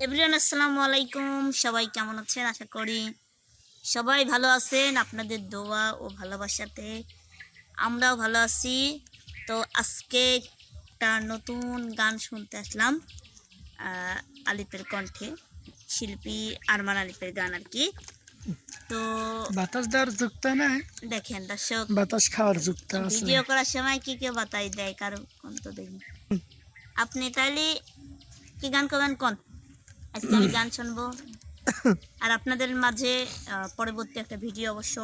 Everyone আসসালামু আলাইকুম। সবাই কেমন আছেন? আশা করি সবাই ভালো আছেন। আপনাদের দোয়া ও ভালোবাসাতে আমরাও ভালো আছি। তো আজকে একটা নতুন গান শুনতে আসলাম আলিফের কণ্ঠে, শিল্পী আরমান আলিফের গান আর কি। তো বাতাস দেওয়ার যুক্ত না, দেখেন দর্শক, বাতাস খাওয়ার যুক্ত আছে। ভিডিও করার সময় কি কেউ বাতাস দেয় কারো কোন তো দেখি। আপনি তাইলে কি গান করবেন কোন? আজকে আমি গান শুনবো আর আপনাদের মাঝে পরবর্তী একটা ভিডিও অবশ্য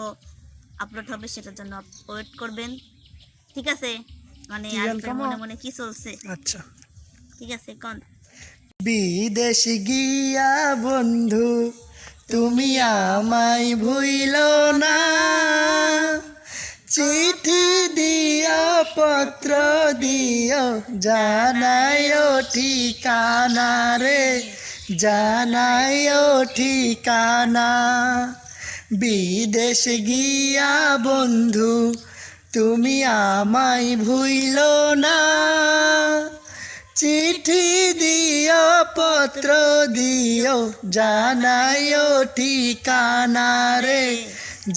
আপলোড হবে, সেটার জন্য ওয়েট করবেন। ঠিক আছে? মানে আরিফের মনে মনে কি চলছে? আচ্ছা, ঠিক আছে কোন? বিদেশ গিয়া বন্ধু তুমি আমায় ভুইলো না, চিঠি দিও পত্র দিও জানাইও ঠিকানা রে, জানাইও ঠিকানা। বিদেশ গিয়া বন্ধু তুমি আমায় ভুইলো না, চিঠি দিও পত্র দিও জানাইও ঠিকানা রে,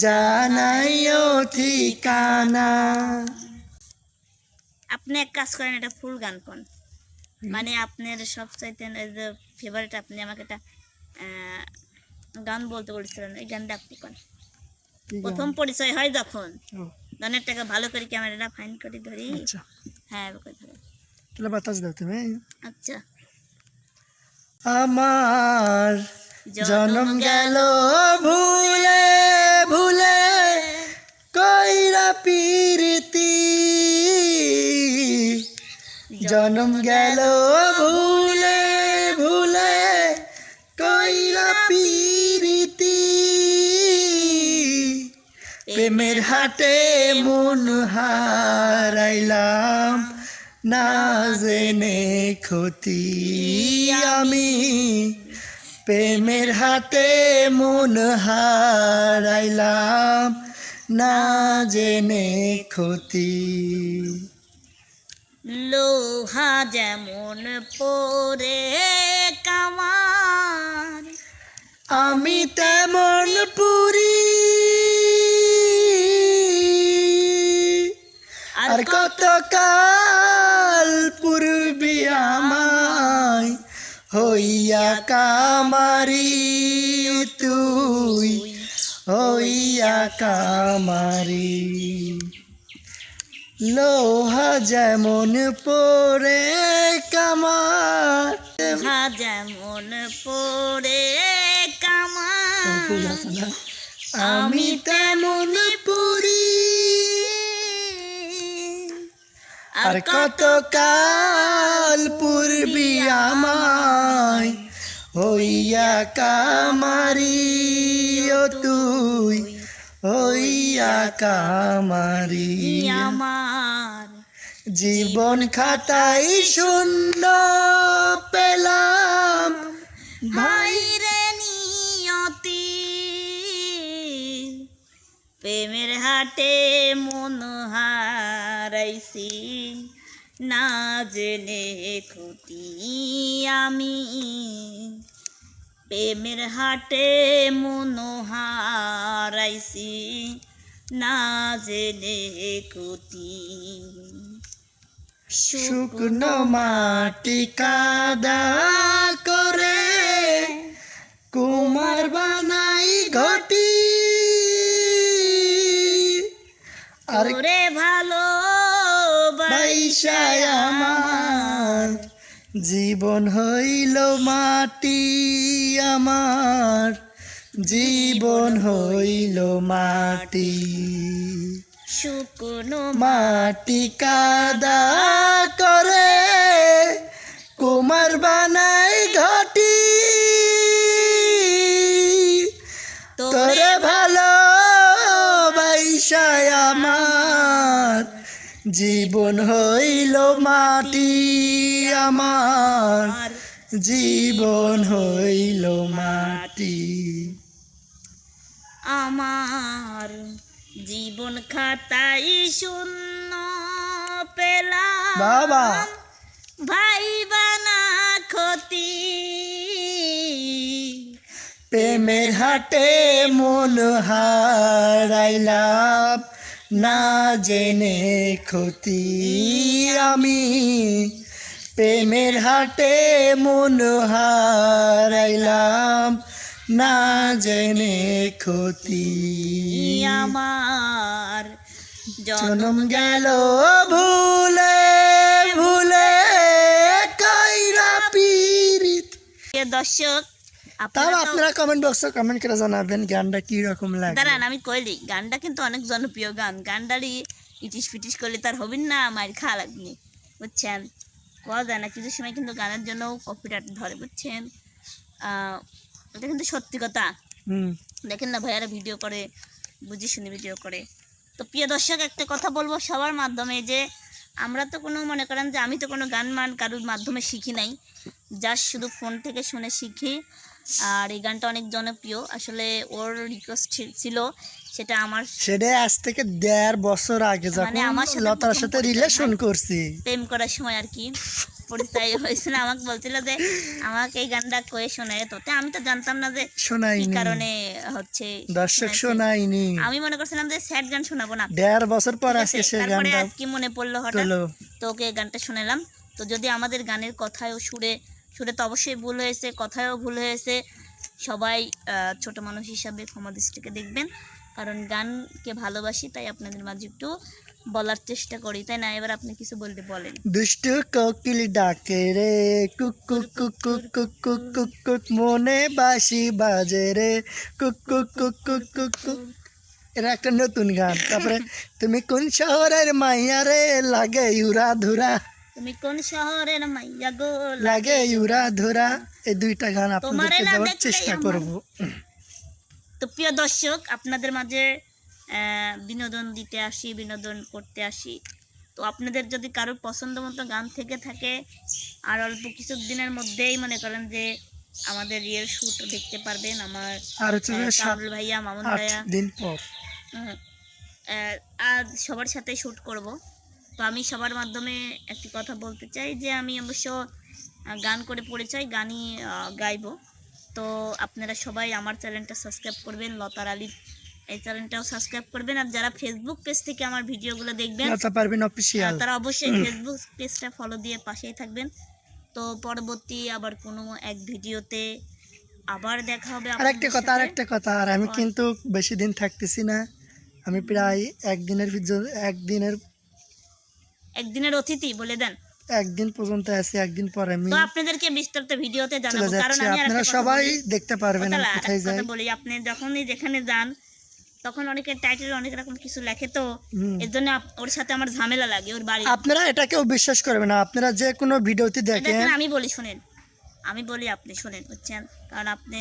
জানাইও ঠিকানা। আপনি এক কাজ করেন, এটা ফুল গান কোন, মানে আপনার সবচাইতে ফেভারিট, আপনি আমাকে একটা গান বলতে বলেছিলেন, এই গানটা আপনি কোন। প্রথম পরিচয় হয় যখন গানের টাকা ভালো করে ক্যামেরাটা ফাইন করে ধরি। আচ্ছা, হ্যাঁ তাহলে বাতাস দাও তুমি। আচ্ছা। আমার জনম গেল ভুলে ভুলে কইরা পিরিতি, জনম গেল ভুলে ভুলে কইরা পিরিতি, প্রেমের হাটে মন হারাইলাম না জেনে ক্ষতি আমি, প্রেমের হাতে মন হারাইলাম না জেনে ক্ষতি। লোহা যেমন পরে কামার, আমি তেমন পুরি, আর কত কাল পূর্বে আমায় হইয়া কামারি তুই, হইয়া কামারি। লোহা যেমন পরে কামার, লোহা যেমন পরে কামার, আমি তেমন পুরি, আর কত কাল পূর্বে আমায় হইয়া কামারি ও তুই, হইয়া কামারি। আমার জীবন খাতাই শূন্য পেলাম ভাইরে নিয়তি, প্রেমের হাটে মন হারাইছি না জেনে ক্ষতি আমি, প্রেমের হাটে মন হারাইছি না জেনে ক্ষতি। শুকনো মাটি কাদা করে কুমার বানাই ঘটি, আর ওরে ভালো বাইশায় আমার জীবন হইল মাটি, আমার জীবন হইল মাটি। শুকনো মাটি কাদা করে কুমার বানাই ঘটি, তোরে ভালো বাইশায় আমার জীবন হইল মাটি, আমার জীবন হইল মাটি। আমার জীবন খাতাই শূন্য পেলাম বাবা ভাই বানা ক্ষতি প্রেমের হাটে মন হারাইলাম না জেনে ক্ষতি আমি প্রেমের হাটে মন হারাইলাম না জেনে ক্ষতি আমার জনম গেল ভুলে ভুলে কাইরা পীরিত। প্রিয় দর্শক, তাও আপনারা তো আপনারা কমেন্ট বক্সে কমেন্ট করে জানাবেন গানটা কি রকম লাগে। দাঁড়ান আমি কইলি গানটা কিন্তু অনেক জনপ্রিয় গান। গানটারই ইটিস ফিটিস করলে তার হবেন না, মায়ের খাওয়া লাগবে, বুঝছেন? কোয়া যায় না, কিছু সময় কিন্তু গানের জন্য কপিরাইট ধরে, বুঝছেন? এটা কিন্তু সত্যি কথা। দেখেন না ভাইয়ারা ভিডিও করে, বুঝে শুনে ভিডিও করে। তো প্রিয় দর্শক, একটা কথা বলবো সবার মাধ্যমে, যে আমরা তো কোনো মনে করেন যে আমি তো কোনো গান কারোর মাধ্যমে শিখি নাই, জাস্ট শুধু ফোন থেকে শুনে শিখি। আর এই গানটা অনেক জনপ্রিয়, আসলে ওর রিকোয়েস্ট ছিল, সেটা আমার সেটা আজ থেকে 1.5 বছর আগে যখন আমার সাথে লতার প্রথম সাথে পরিচয় রিলেশন হয়। করছি, প্রেম করার সময় আর কি পরিচয় হয়েছিল। আমাকে বলছিল যে আমাকে এই গানটা কয়ে শোনায়, তো আমি তো জানতাম না যে কি শোনাইনি কারণে হচ্ছে দর্শক, শোনাইছে। শোনাইনি। আমি মনে করছিলাম যে স্যাড গান শোনাবো না, 1.5 বছর পর ঠিক আজকে আছে? সে তারপরে গানটা আজকে মনে পড়লো হঠাৎ, তোলো। তো ওকে গানটা শোনালাম। তো যদি আমাদের গানের কথায় ও সুরে তো অবশ্যই ভুল হয়েছে, কথায়ও ভুল হয়েছে, সবাই ছোট মানুষ হিসাবে ক্ষমা দৃষ্টিকে দেখবেন, কারণ গানকে ভালোবাসি, তাই আপনাদের মাঝে একটু বলার চেষ্টা করি, তাই না? এবার আপনি কিছু বলতে বলেন। দুষ্টু কোকিল ডাকে রে cook cook cook cook cook cook cook cook, মনে বাঁশি বাজে রে cook cook cook cook cook cook. এটা একটা নতুন গান। তারপরে তুমি কোন শহরের মাইয়া রে লাগে ইউরা ধুরা, তুমি কোন শহরের মাইয়া গো লাগে ইউরা ধুরা। এই দুইটা গান তোমারে আপনাদেরকে না দেওয়ার দেখলেই চেষ্টা আমার। করব। তো প্রিয় দর্শক, আপনাদের মাঝে বিনোদন দিতে আসি, বিনোদন করতে আসি। তো আপনাদের যদি কারোর পছন্দ মতো গান থেকে থাকে, আর অল্প কিছু দিনের মধ্যেই মনে করেন যে আমাদের রিয়েল শুট দেখতে পারবেন। আমার আর হচ্ছে যে কামরুল ভাইয়া, মামুন 7-8 ভাইয়া, দিন পর আর সবার সাথে শ্যুট করব। তো আমি সবার মাধ্যমে একটি কথা বলতে চাই, যে আমি অবশ্য গান করে পরিচয়, গানই গাইবো। তো আপনারা সবাই আমার চ্যানেলটা সাবস্ক্রাইব করবেন, লতার আলী এই চ্যানেলটাও সাবস্ক্রাইব করবেন। আর যারা ফেসবুক পেজ থেকে আমার ভিডিওগুলো দেখবেন, লতা পারবেন অফিসিয়াল, তারা অবশ্যই ফেসবুক পেজটা ফলো দিয়ে পাশেই থাকবেন। তো পরবর্তী আবার কোনো এক ভিডিওতে আবার দেখা হবে আর একটা কথা, আর একটা কথা, আর আমি কিন্তু বেশি দিন থাকতেছি না, আমি প্রায় একদিনের অতিথি বলে দেন। একদিন পর্যন্ত আছি, একদিন পর আমি তো আপনাদেরকে বিস্তারিত ভিডিওতে চলে জানাবো, কারণ যাচ্ছি। আমি আপনারা সবাই দেখতে পারবেন আমি কোথায় যাই। কথা বলি, আপনি যখনই যেখানে যান তখন অনেকের টাইটেল অনেক রকম কিছু লেখে, তো এর জন্য ওর সাথে আমার ঝামেলা লাগে, ওর বাড়ি। আপনারা এটাকেও বিশ্বাস করবেন না, আপনারা যে কোনো ভিডিওতে দেখেন, দেখেন আমি বলি শুনেন, আমি বলি আপনি শুনেন, বুঝছেন? কারণ আপনি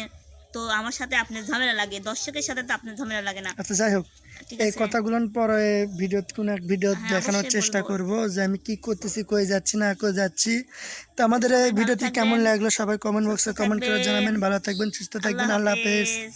তো আমার সাথে আপনার ঝামেলা লাগে, দর্শকের সাথে তো আপনার ঝামেলা লাগে না, আচ্ছা যাই হোক, ঠিক এই আছে? কথাগুলো পরে ভিডিও কোনো এক ভিডিও হ্যাঁ, দেখানোর অবশ্যই চেষ্টা বলবো। করব যে আমি কি করতেছি, কই যাচ্ছি না কই যাচ্ছি। তো আমাদের এই ভালো ভিডিওটি থাকবেন, কেমন লাগলো সবাই কমেন্ট বক্সে সুস্থ কমেন্ট করে থাকবেন। জানাবেন। ভালো থাকবেন, সুস্থ থাকবেন, আল্লাহ হাফেজ। হাফেজ।